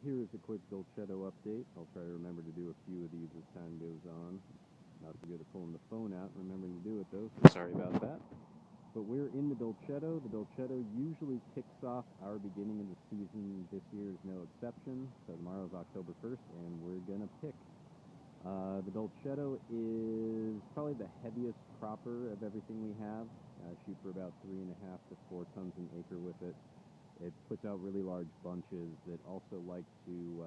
Here is a quick Dolcetto update. I'll try to remember to do a few of these as time goes on. Not so good at pulling the phone out and remembering to do it though, so sorry about that. But we're in the Dolcetto. The Dolcetto usually kicks off our beginning of the season. This year is no exception. So tomorrow is October 1st, and we're going to pick. The Dolcetto is probably the heaviest cropper of everything we have. Shoot for about 3.5 to 4 tons an acre with it. It puts out really large bunches that also like to,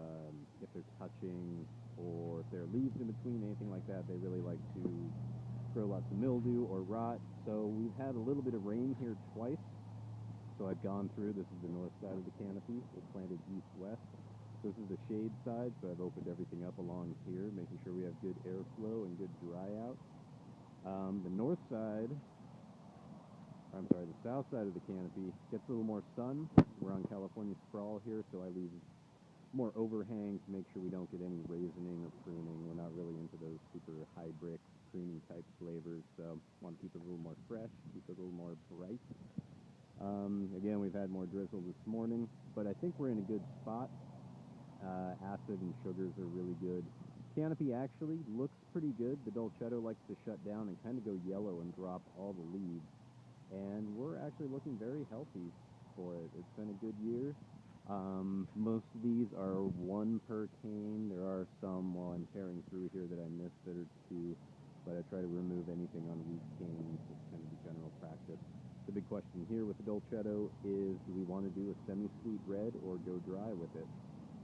if they're touching or if there are leaves in between, anything like that, they really like to grow lots of mildew or rot. So we've had a little bit of rain here twice. So I've gone through, this is the north side of the canopy. It's planted east-west. This is the shade side, so I've opened everything up along here, making sure we have good airflow and good dry out. The north side, the south side of the canopy gets a little more sun. We're on California sprawl here, so I leave more overhang to make sure we don't get any raisoning or pruning. We're not really into those super high brick pruning type flavors, so want to keep it a little more fresh, keep it a little more bright. Again, we've had more drizzle this morning, but I think we're in a good spot. Acid and sugars are really good. Canopy actually looks pretty good. The Dolcetto likes to shut down and kind of go yellow and drop all the leaves. And we're actually looking very healthy for it. It's been a good year. Most of these are 1 per cane. There are some while I'm tearing through here that I missed that are 2, but I try to remove anything on weak canes. It's kind of the general practice. The big question here with the Dolcetto is, do we want to do a semi-sweet red or go dry with it?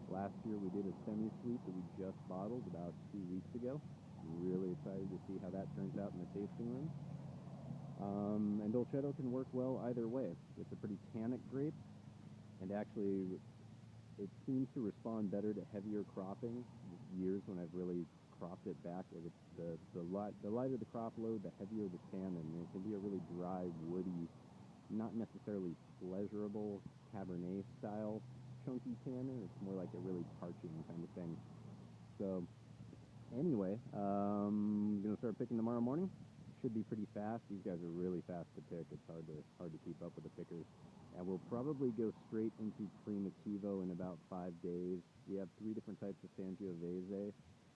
Last year we did a semi-sweet that we just bottled about 2 weeks ago. I'm really excited to see how that turns out in the tasting room. And Dolcetto can work well either way. It's a pretty tannic grape, and actually it seems to respond better to heavier cropping. Years when I've really cropped it back, the lighter the crop load, the heavier the tannin. It can be a really dry, woody, not necessarily pleasurable Cabernet style chunky tannin. It's more like a really parching kind of thing. So anyway, I'm gonna start picking tomorrow morning. Should be pretty fast. These guys are really fast to pick. It's hard to keep up with the pickers. And we'll probably go straight into Primitivo in about 5 days. We have 3 different types of Sangiovese,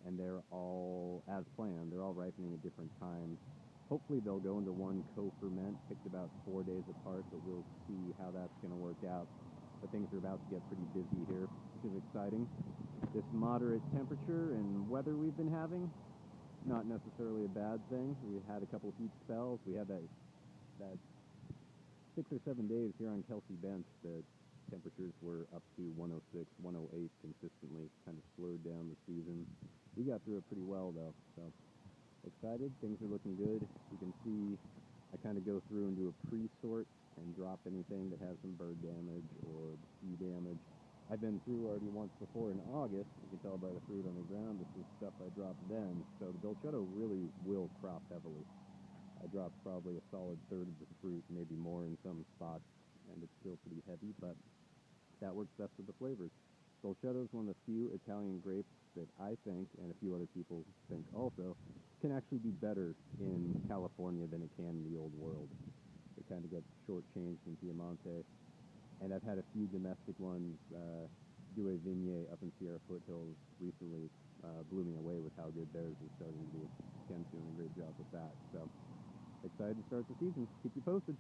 and they're all, as planned, they're all ripening at different times. Hopefully they'll go into one co-ferment, picked about 4 days apart, but we'll see how that's going to work out. But things are about to get pretty busy here, which is exciting. This moderate temperature and weather we've been having, not necessarily a bad thing. We had a couple heat spells. We had that 6 or 7 days here on Kelsey Bench. The temperatures were up to 106, 108 consistently, kind of slowed down the season. We got through it pretty well though, so excited. Things are looking good. You can see I kind of go through and do a pre-sort and drop anything that has some bird damage or bee damage. I've been through already once before in August. You can tell by the fruit on the ground. This is stuff I dropped then. So the Dolcetto really will crop heavily. I dropped probably a solid third of the fruit, maybe more in some spots, and it's still pretty heavy, but that works best with the flavors. Dolcetto is one of the few Italian grapes that I think, and a few other people think also, can actually do better in California than it can in the old world. It kind of gets shortchanged in Piemonte. And I've had a few domestic ones, Due Vigne up in Sierra Foothills recently blew me away with how good theirs is starting to be. Ken's doing a great job with that. So excited to start the season. Keep you posted.